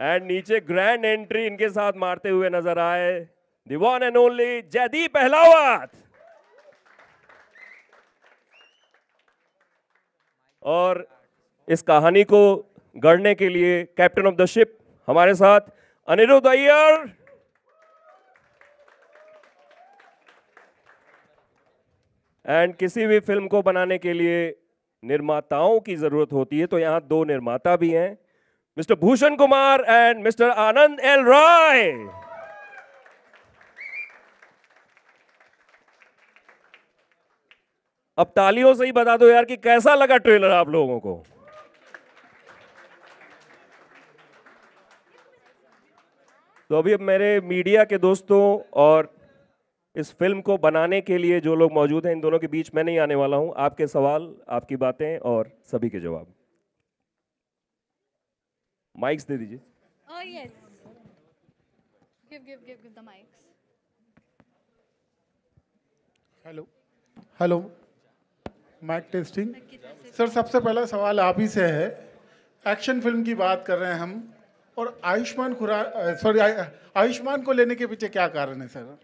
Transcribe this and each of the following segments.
And नीचे grand entry इनके साथ मारते हुए नजर आए the one and only Jaideep Ahlawat. और इस कहानी को गढ़ने के लिए कैप्टन ऑफ द शिप हमारे साथ अनिरुद्ध अय्यर। एंड किसी भी फिल्म को बनाने के लिए निर्माताओं की जरूरत होती है, तो यहां दो निर्माता भी हैं, mister Bhushan Kumar and mister Anand L Roy. अब तालियों से ही बता दो यार कि कैसा लगा ट्रेलर आप लोगों को। तो अभी अब मेरे मीडिया के दोस्तों और इस फिल्म को बनाने के लिए जो लोग मौजूद हैं, इन दोनों के बीच मैं नहीं आने वाला हूं। आपके सवाल, आपकी बातें और सभी के जवाब। माइक्स दे दीजिए। Yes. Give the mics. Hello hello, mic testing. Sir, सबसे पहला सवाल आप ही से है। एक्शन फिल्म की बात कर रहे हैं हम, और आयुष्मान को लेने के पीछे क्या कारण है सर?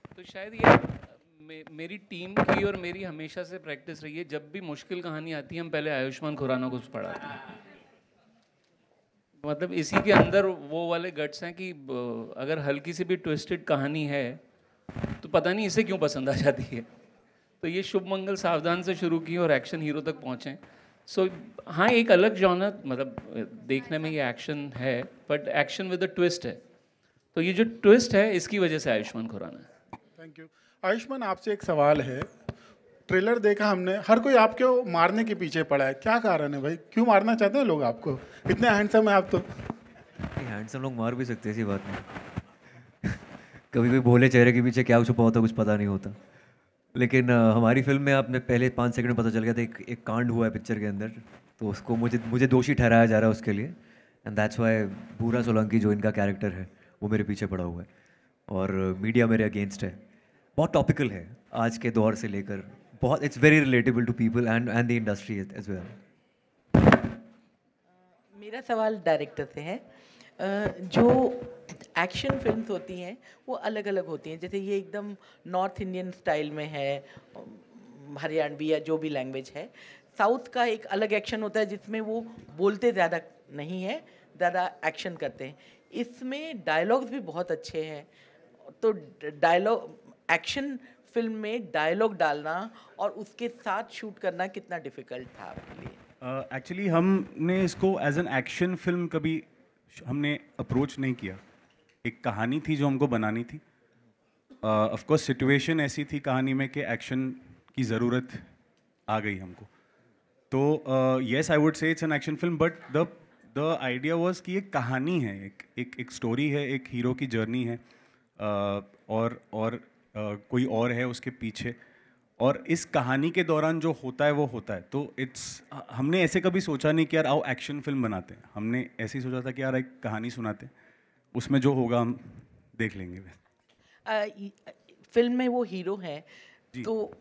तो शायद ये मेरी टीम की और मेरी हमेशा से प्रैक्टिस रही है, जब भी मुश्किल कहानी आती है हम पहले आयुष्मान खुराना को पढ़ाते हैं। मतलब इसी के अंदर वो वाले गट्स हैं कि अगर हल्की सी भी ट्विस्टेड कहानी है तो पता नहीं इसे क्यों पसंद आ जाती है। तो ये शुभ मंगल सावधान से शुरू की और एक्शन हीरो तक पहुँचे। सो हाँ, एक अलग जॉनर, मतलब देखने में ये एक्शन है but action with a twist है। तो ये जो ट्विस्ट है इसकी वजह से आयुष्मान खुराना है। Thank you. आयुष्मान, आपसे एक सवाल है। ट्रेलर देखा हमने, हर कोई आपको मारने के पीछे पड़ा है, क्या कारण है भाई? क्यों मारना चाहते हैं लोग आपको? इतने हैंडसम है आप तो। हैंडसम लोग मार भी सकते हैं, ऐसी बात नहीं। कभी कभी भोले चेहरे के पीछे क्या छुपा होता कुछ पता नहीं होता। लेकिन हमारी फिल्म में आपने पहले 5 सेकंड में पता चल गया था, एक कांड हुआ है पिक्चर के अंदर, तो उसको मुझे दोषी ठहराया जा रहा है उसके लिए। एंड दैट्स वाई भूरा सोलंकी जो इनका कैरेक्टर है वो मेरे पीछे पड़ा हुआ है और मीडिया मेरे अगेंस्ट है। बहुत टॉपिकल है आज के दौर से लेकर, बहुत it's very relatable to people and the industry as well. मेरा सवाल डायरेक्टर से है। जो एक्शन फिल्म्स होती हैं वो अलग अलग होती हैं, जैसे ये एकदम नॉर्थ इंडियन स्टाइल में है, हरियाणवी या जो भी लैंग्वेज है। साउथ का एक अलग एक्शन होता है जिसमें वो बोलते ज़्यादा नहीं है, ज़्यादा एक्शन करते हैं। इसमें डायलॉग्स भी बहुत अच्छे हैं। तो एक्शन फिल्म में डायलॉग डालना और उसके साथ शूट करना कितना डिफिकल्ट था आपके लिए? एक्चुअली हमने इसको एज एन एक्शन फिल्म कभी हमने अप्रोच नहीं किया। एक कहानी थी जो हमको बनानी थी। ऑफ कोर्स सिचुएशन ऐसी थी कहानी में कि एक्शन की ज़रूरत आ गई हमको। तो yes, I would say it's an action film, but the idea was कि एक कहानी है, एक स्टोरी है, एक हीरो की जर्नी है, और कोई और है उसके पीछे, और इस कहानी के दौरान जो होता है वो होता है। तो हमने ऐसे कभी सोचा नहीं कि यार आओ एक्शन फिल्म बनाते हैं। हमने ऐसे ही सोचा था कि यार एक कहानी सुनाते हैं, उसमें जो होगा हम देख लेंगे। फिल्म में वो हीरो हैं, तो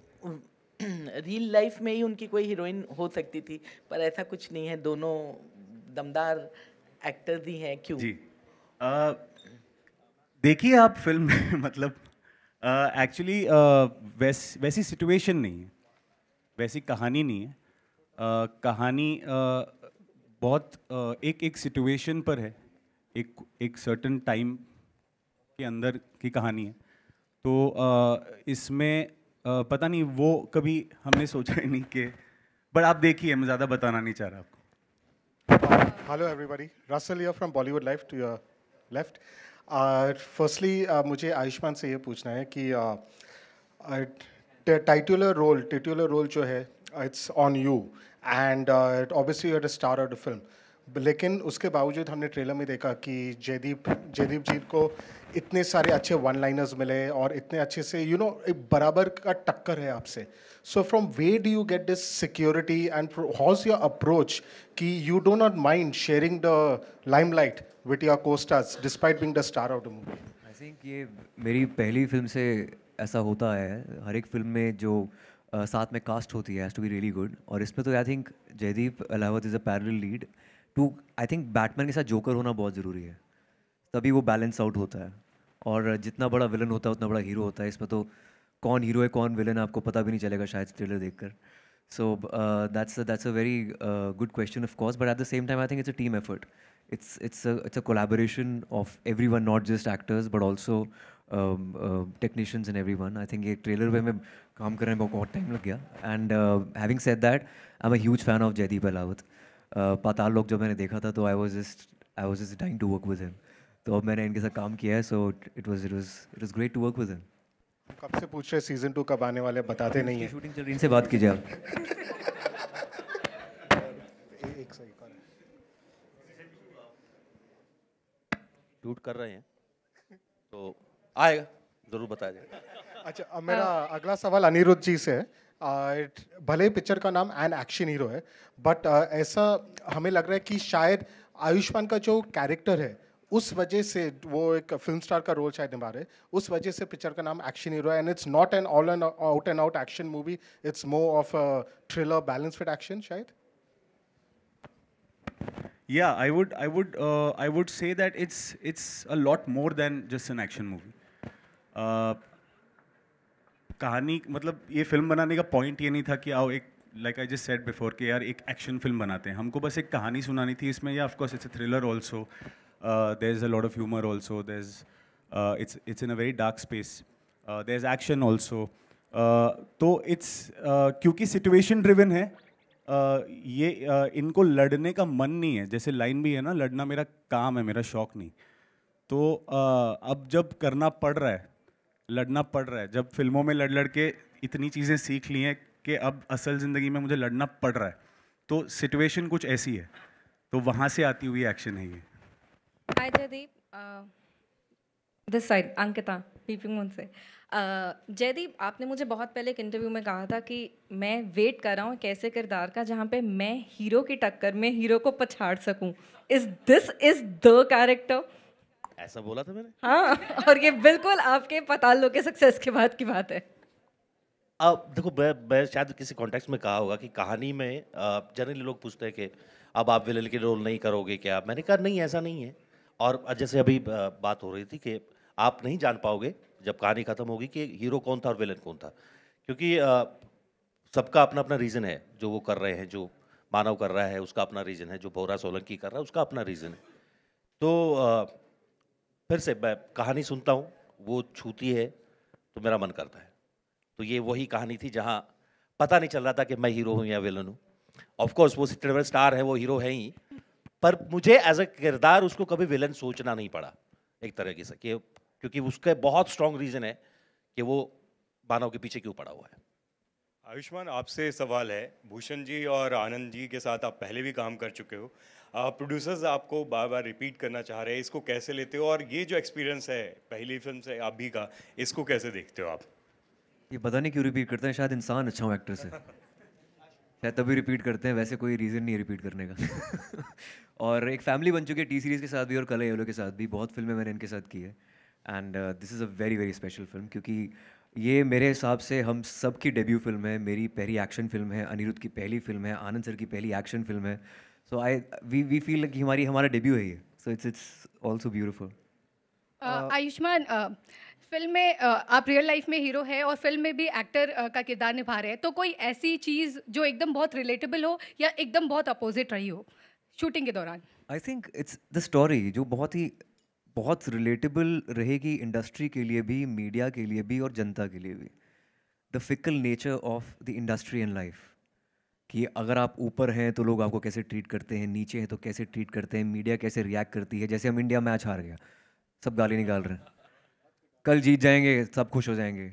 रियल लाइफ में ही उनकी कोई हीरोइन हो सकती थी, पर ऐसा कुछ नहीं है, दोनों दमदार एक्टर्स ही हैं। क्यों? जी, देखिए आप फिल्म में मतलब एक्चुअली वैसी सिचुएशन नहीं है, वैसी कहानी नहीं है। कहानी बहुत एक सिचुएशन पर है, एक सर्टेन टाइम के अंदर की कहानी है। तो इसमें पता नहीं वो कभी हमने सोचा ही नहीं कि, बट आप देखिए, मैं ज़्यादा बताना नहीं चाह रहा आपको। Hello everybody, Russell here from Bollywood life to your left. Firstly मुझे आयुष्मान से ये पूछना है कि टिट्यूलर रोल जो है, it's on you and obviously you are the star of the film, लेकिन उसके बावजूद हमने ट्रेलर में देखा कि जयदीप जी को इतने सारे अच्छे वन लाइनर्स मिले और इतने अच्छे से एक बराबर का टक्कर है आपसे. So from where do you get this security and how's your approach कि you do not mind sharing the limelight with your co-stars despite being the star of the movie? I think ये मेरी पहली film से ऐसा होता है. हर एक film में जो साथ में कास्ट होती है has to be really good. और इसमें तो I think Jaideep Ahlawat is a parallel lead too. I think Batman के साथ जोकर होना बहुत ज़रूरी है, तभी वो बैलेंस आउट होता है. और जितना बड़ा विलन होता है उतना बड़ा हीरो होता है. इसमें तो कौन हीरो है कौन विलन आपको पता भी नहीं चलेगा शायद ट्रेलर देखकर. So that's a very good question of course, but at the same time I think it's a team effort. It's a collaboration of everyone, not just actors but also technicians and everyone. I think ये trailer पे मैं काम करने में बहुत time लग गया. And having said that, I'm a huge fan of Jaideep Ahlawat. पाताल लोक जब मैंने देखा था तो I was just dying to work with him. तो अब मैंने इनके साथ काम किया है, so it was great to work with him. कब से पूछ रहे सीजन 2 कब आने वाले, बताते नहीं है. शूटिंग चल रही है, इनसे बात कीजिए आप. एक सही शूट कर रहे हैं तो आएगा, जरूर बताया जाएगा. अच्छा, अब मेरा अगला सवाल अनिरुद्ध जी से है. भले ही पिक्चर का नाम एन एक्शन हीरो है, बट ऐसा हमें लग रहा है कि शायद आयुष्मान का जो कैरेक्टर है उस वजह से वो एक फिल्म स्टार का रोल शायद निभा रहे, उस वजह से पिक्चर का नाम एक्शन हीरो है. And it's not an all and out action movie, it's more of a thriller balance with action शायद. Yeah, I would say that it's a lot more than just an action movie. कहानी मतलब ये film बनाने का point ये नहीं था कि आओ एक like I just said before कि यार एक एक्शन फिल्म बनाते हैं. हमको बस एक कहानी सुनानी थी इसमें. या of course it's a thriller also, there is a lot of humour also, there is it's in a very dark space, there is action also. तो इट्स क्योंकि सिचुएशन ड्रिवन है, ये इनको लड़ने का मन नहीं है. जैसे लाइन भी है ना, लड़ना मेरा काम है, मेरा शौक नहीं. तो अब जब करना पड़ रहा है, लड़ना पड़ रहा है, जब फिल्मों में लड़ के इतनी चीज़ें सीख ली हैं कि अब असल ज़िंदगी में मुझे लड़ना पड़ रहा है, तो सिचुएशन कुछ ऐसी है, तो वहाँ से आती हुई एक्शन है ये. Hi Jaideep, this side Ankita peeping से. जयदीप, आपने मुझे बहुत पहले एक इंटरव्यू में कहा था कि मैं वेट कर रहा हूँ एक ऐसे किरदार का जहाँ पे मैं हीरो की टक्कर में हीरो को पछाड़ सकूँ. This is the character? ऐसा बोला था मैंने. हाँ, और ये बिल्कुल आपके पाताल लोक के सक्सेस के बाद की बात है. अब देखो, मैं शायद किसी कॉन्टेक्स्ट में कहा होगा कि कहानी में जनरली लोग पूछते हैं कि अब आप विलेन के रोल नहीं करोगे क्या. मैंने कहा नहीं, ऐसा नहीं है. और जैसे अभी बात हो रही थी कि आप नहीं जान पाओगे जब कहानी खत्म होगी कि हीरो कौन था और विलेन कौन था, क्योंकि सबका अपना अपना रीज़न है. जो वो कर रहे हैं, जो मानव कर रहा है उसका अपना रीज़न है, जो भोरा सोलंकी कर रहा है उसका अपना रीज़न है. तो फिर से मैं कहानी सुनता हूँ, वो छूती है तो मेरा मन करता है. तो ये वही कहानी थी जहाँ पता नहीं चल रहा था कि मैं हीरो हूँ या विलन हूँ. ऑफ कोर्स वो सिनेमा स्टार है, वो हीरो है ही, पर मुझे एज अ किरदार उसको कभी विलन सोचना नहीं पड़ा एक तरह से, कि क्योंकि उसका बहुत स्ट्रॉन्ग रीज़न है कि वो मानव के पीछे क्यों पड़ा हुआ है. आयुष्मान, आपसे सवाल है. भूषण जी और आनंद जी के साथ आप पहले भी काम कर चुके हो. प्रोड्यूसर्स आपको बार बार रिपीट करना चाह रहे हैं, इसको कैसे लेते हो? और ये जो एक्सपीरियंस है पहली फिल्म से अभी का, इसको कैसे देखते हो आप? ये पता नहीं क्यों रिपीट करते हैं, शायद इंसान अच्छा हो एक्टर से, शायद तभी रिपीट करते हैं. वैसे कोई रीज़न नहीं है रिपीट करने का. और एक फैमिली बन चुकी है टी सीरीज़ के साथ भी और कलर येलो के साथ भी. बहुत फिल्में मैंने इनके साथ की है. And this is a very very special film, क्योंकि ये मेरे हिसाब से हम सब की डेब्यू फिल्म है. मेरी पहली एक्शन फिल्म है, अनिरुद्ध की पहली फिल्म है, आनंद सर की पहली एक्शन फिल्म है. सो वी फील कि हमारा डेब्यू है ये. So it's also beautiful. Ayushman, film में आप रियल लाइफ में हीरो है और फिल्म में भी एक्टर का किरदार निभा रहे हैं, तो कोई ऐसी चीज़ जो एकदम बहुत रिलेटेबल हो या एकदम बहुत अपोजिट रही हो शूटिंग के दौरान? आई थिंक इट्स द स्टोरी जो बहुत रिलेटेबल रहेगी इंडस्ट्री के लिए भी, मीडिया के लिए भी और जनता के लिए भी. The fickle nature of the industry and life, कि अगर आप ऊपर हैं तो लोग आपको कैसे ट्रीट करते हैं, नीचे हैं तो कैसे ट्रीट करते हैं, मीडिया कैसे रिएक्ट करती है. जैसे हम इंडिया मैच हार गया, सब गाली निकाल रहे हैं, कल जीत जाएंगे सब खुश हो जाएंगे.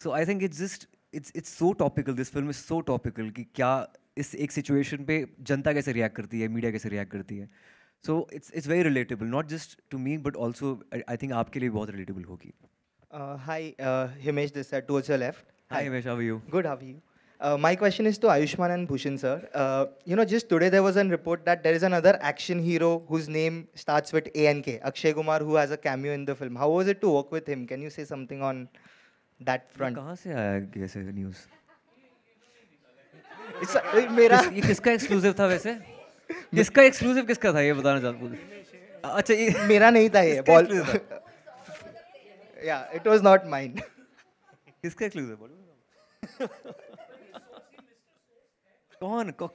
So I think it's so topical, this film is so topical कि क्या इस एक सिचुएशन पे जनता कैसे रिएक्ट करती है, मीडिया कैसे रिएक्ट करती है. So it's very relatable, not just to me but also I think आपके लिए बहुत रिलेटेबल होगी. Hi, Himesh this side towards your left. Hi Himesh, how are you? Good, how are you? My question is to Ayushman and Bhushan sir. Just today there was a report that there is another action hero whose name starts with ANK, Akshay Kumar, who has a cameo in the film. How was it to work with him? Can you say something on that front? कहाँ से आया कैसे news? मेरा ये किसका exclusive था वैसे? किसका एक्सक्लूसिव किसका था ये बताना चाहता हूँ. अच्छा ये मेरा नहीं था ये ball. Yeah, it was not mine. किसका एक्सक्लूसिव बोलो?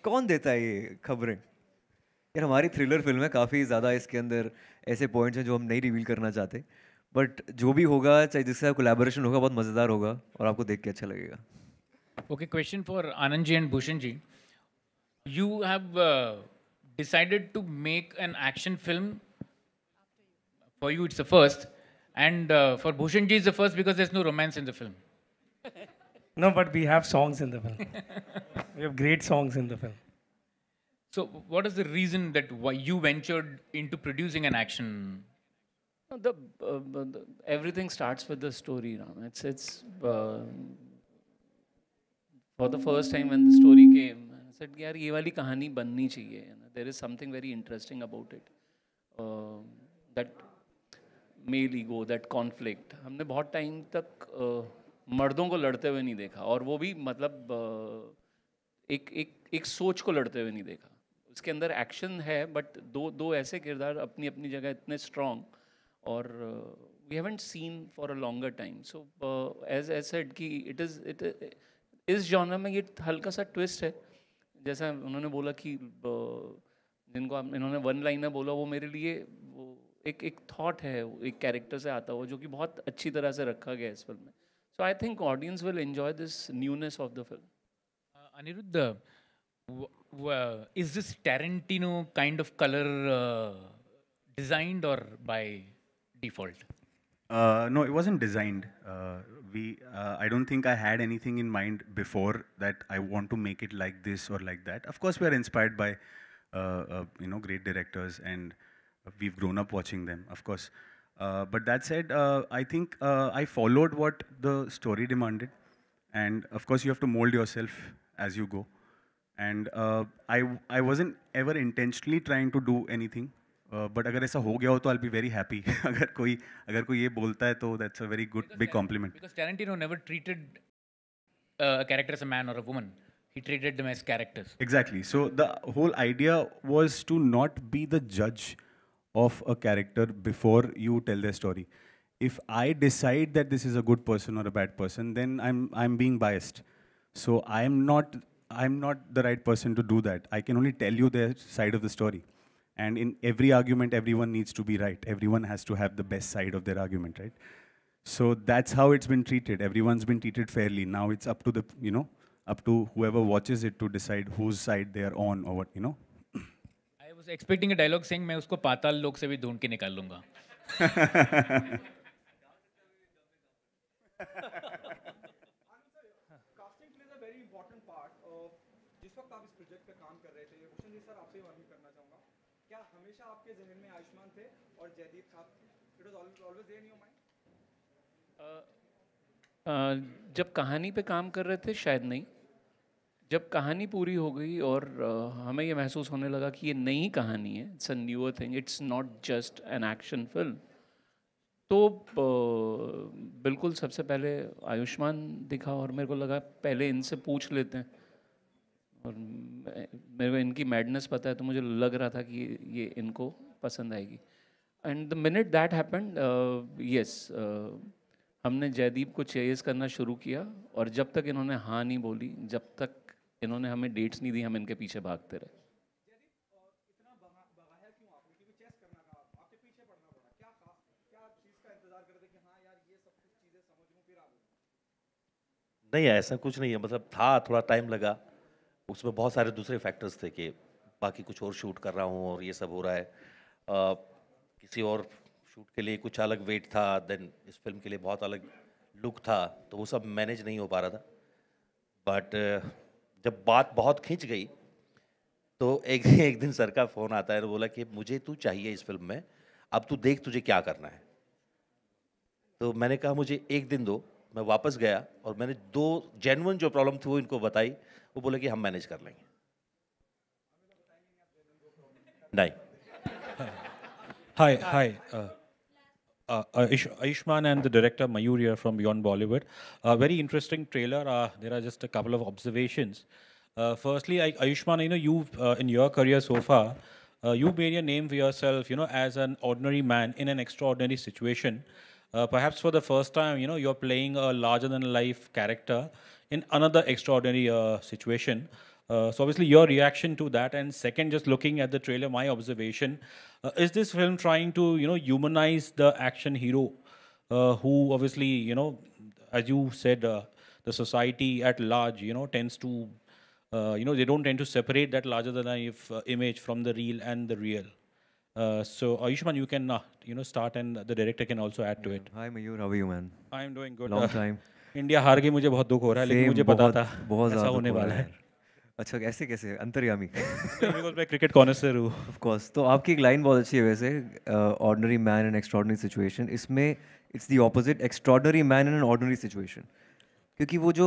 कौन देता है ये खबरें? यार हमारी थ्रिलर फिल्म है, काफ़ी ज़्यादा इसके अंदर ऐसे पॉइंट्स हैं जो हम नहीं रिवील करना चाहते, बट जो भी होगा चाहे जिससे कोलैबोरेशन होगा बहुत मज़ेदार होगा और आपको देख के अच्छा लगेगा. Okay, question for Anand ji and Bhushan ji. You have decided to make an action film. For you, it's the first, and for Bhushan ji, it's the first because there's no romance in the film. No, but we have songs in the film. We have great songs in the film. So, what is the reason that why you ventured into producing an action? Everything starts with the story. It's for the first time when the story came, I said, "यार ये वाली कहानी बननी चाहिए." There is something very interesting about it. That male ego, that conflict. हमने बहुत time तक मर्दों को लड़ते हुए नहीं देखा, और वो भी मतलब एक सोच को लड़ते हुए नहीं देखा. उसके अंदर एक्शन है, बट दो ऐसे किरदार अपनी अपनी जगह इतने स्ट्रॉन्ग, और we haven't seen for a longer time. So as said कि इट इस जॉनर में ये हल्का सा ट्विस्ट है. जैसा उन्होंने बोला कि जिनको इन्होंने वन लाइनर बोला, वो मेरे लिए वो एक थॉट है, एक कैरेक्टर से आता हुआ, जो कि बहुत अच्छी तरह से रखा गया है इस फिल्म में. So I think audience will enjoy this newness of the film. Anirudh, is this Tarantino kind of color designed or by default? No, it wasn't designed. I don't think I had anything in mind before that I want to make it like this or like that. Of course, we are inspired by great directors, and we've grown up watching them, of course. But that said, I think I followed what the story demanded, and of course you have to mold yourself as you go. And I wasn't ever intentionally trying to do anything, but अगर ऐसा हो गया हो तो I'll be very happy. अगर कोई ये बोलता है तो that's a very good big compliment. Because Tarantino never treated a character as a man or a woman. He treated them as characters. Exactly. So the whole idea was to not be the judge of a character before you tell their story. If I decide that this is a good person or a bad person, then I'm being biased. So I'm not the right person to do that. I can only tell you their side of the story. And in every argument, everyone needs to be right. Everyone has to have the best side of their argument, right? So that's how it's been treated. Everyone's been treated fairly. Now it's up to up to whoever watches it to decide whose side they are on or what, I was expecting a dialogue saying मैं उसको पाताल लोक से भी ढूंढ के निकाल लूँगा. Casting plays a very important part of जिस वक्त आप इस प्रोजेक्ट पे काम कर रहे थे. भूषण जी सर, आपसे मालूम करना चाहूँगा, क्या हमेशा आपके जहन में आयुष्मान थे और जयदीप साहब थे? It was always there in your mind? जब कहानी पे काम कर रहे थे शायद नहीं. जब कहानी पूरी हो गई और हमें ये महसूस होने लगा कि ये नई कहानी है, it's a newer thing, it's not just an action film, तो बिल्कुल सबसे पहले आयुष्मान दिखा और मेरे को लगा पहले इनसे पूछ लेते हैं. और मेरे को इनकी मैडनेस पता है, तो मुझे लग रहा था कि ये इनको पसंद आएगी. And the minute that happened, yes, हमने जयदीप को चेस करना शुरू किया, और जब तक इन्होंने हाँ नहीं बोली, जब तक इन्होंने हमें डेट्स नहीं दी, हम इनके पीछे भागते रहे. नहीं, ऐसा कुछ नहीं है. मतलब था, थोड़ा टाइम लगा. उसमें बहुत सारे दूसरे फैक्टर्स थे कि बाकी कुछ और शूट कर रहा हूँ और ये सब हो रहा है. किसी और शूट के लिए कुछ अलग वेट था, देन इस फिल्म के लिए बहुत अलग लुक था, तो वो सब मैनेज नहीं हो पा रहा था. बट जब बात बहुत खिंच गई तो एक एक दिन सर का फ़ोन आता है और बोला कि मुझे तू चाहिए इस फिल्म में, अब तू देख तुझे क्या करना है। तो मैंने कहा मुझे एक दिन दो। मैं वापस गया और मैंने 2 जेन्युइन जो प्रॉब्लम थी वो इनको बताई। वो बोले कि हम मैनेज कर लेंगे। नहीं। Hi. Ayushmann and the director Mayur here from Beyond Bollywood. Very interesting trailer. There are just a couple of observations. Firstly, Ayushmann, you've in your career so far, you made your name for yourself, as an ordinary man in an extraordinary situation. Perhaps for the first time, you're playing a larger-than-life character in another extraordinary situation. So obviously your reaction to that, and second, just looking at the trailer, my observation, is this film trying to, humanize the action hero who obviously, as you said, the society at large, tends to, they don't tend to separate that larger than life image from the real and the real. So Ayushmann, you can, start, and the director can also add to it. Hi Mayur, how are you, man? I'm doing good. Long time. India हार गई, मुझे बहुत दुख हो रहा है, लेकिन मुझे पता था बहुत ऐसा होने वाला है। अच्छा, कैसे कैसे अंतर्यामी? बिकॉज़ मैं क्रिकेट कॉनसर हूँ। Of course. तो आपकी एक लाइन बहुत अच्छी है वैसे, ordinary man in extraordinary situation. इसमें it's the opposite, extraordinary man in an ordinary situation. क्योंकि वो जो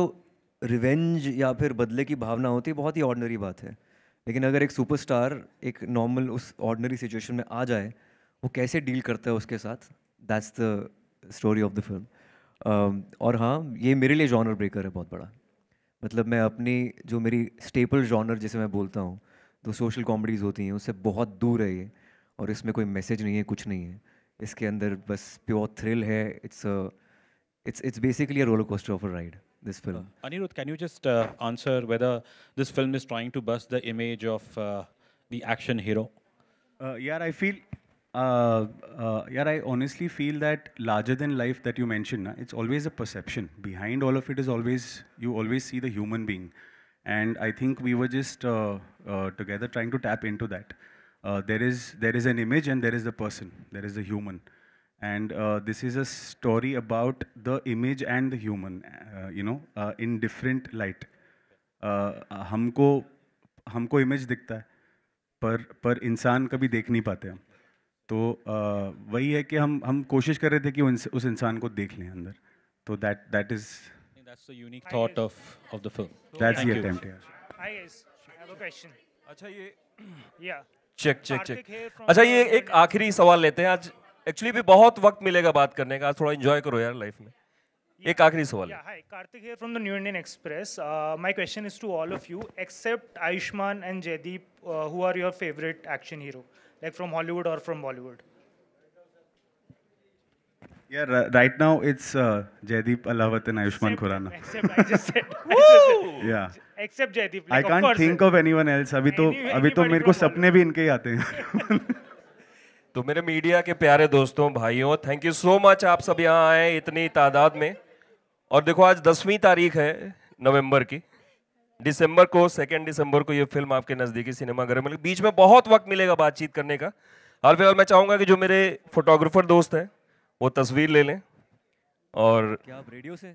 रिवेंज या फिर बदले की भावना होती है, बहुत ही ऑर्डिनरी बात है। लेकिन अगर एक सुपरस्टार एक नॉर्मल उस ऑर्डिनरी सिचुएशन में आ जाए, वो कैसे डील करता है उसके साथ, that's the story of the film. और हाँ, ये मेरे लिए जॉनर ब्रेकर है बहुत बड़ा। मतलब मैं अपनी जो मेरी स्टेपल जॉनर जिसे मैं बोलता हूँ, तो सोशल कॉमेडीज़ होती हैं, उससे बहुत दूर है ये। और इसमें कोई मैसेज नहीं है, कुछ नहीं है। इसके अंदर बस प्योर थ्रिल है। It's basically a roller coaster of a ride, this film. Anirudh, can you just answer whether this film is trying to bust the image of the action hero? I honestly feel that larger than life that you mentioned, it's always a perception. Behind all of it is you always see the human being. And I think we were just together trying to tap into that. There is an image and there is the person, there is the human. And this is a story about the image and the human, in different light. हमको image दिखता है, पर इंसान कभी देख नहीं पाते हम। तो वही है कि हम कोशिश कर रहे थे कि उस इंसान को देख लें अंदर। तो that is. That's the unique thought of the film. That's the attempt, yeah. Hi guys, I have a question. अच्छा ये Yeah. चेक। अच्छा ये एक आखिरी सवाल लेते हैं आज। एक्चुअली भी बहुत वक्त मिलेगा बात करने का, आज थोड़ा एंजॉय करो यार लाइफ में। एक आखिरी सवाल। Yeah, hi, Karthik here from the New Indian Express. My question is to all of you, except Ayushmann and Jaideep, who are your favorite action hero, like from Hollywood or from Bollywood? Yeah, right now it's Jaideep Ahlawat and Ayushmann Khurrana. Except I just said. Yeah. Except Jaideep. I Like, of can't course, think of anyone else. अभी तो मेरे को सपने भी इनके ही आते हैं। तो मेरे मीडिया के प्यारे दोस्तों, भाइयों, थैंक यू सो मच, आप सब यहाँ आए इतनी तादाद में। और देखो आज 10वीं तारीख है नवंबर की। दिसंबर को 2 दिसंबर को ये फिल्म आपके नज़दीकी सिनेमाघर में, बीच में बहुत वक्त मिलेगा बातचीत करने का। हाल फिलहाल मैं चाहूँगा कि जो मेरे फोटोग्राफर दोस्त हैं वो तस्वीर ले लें। और क्या आप रेडियो से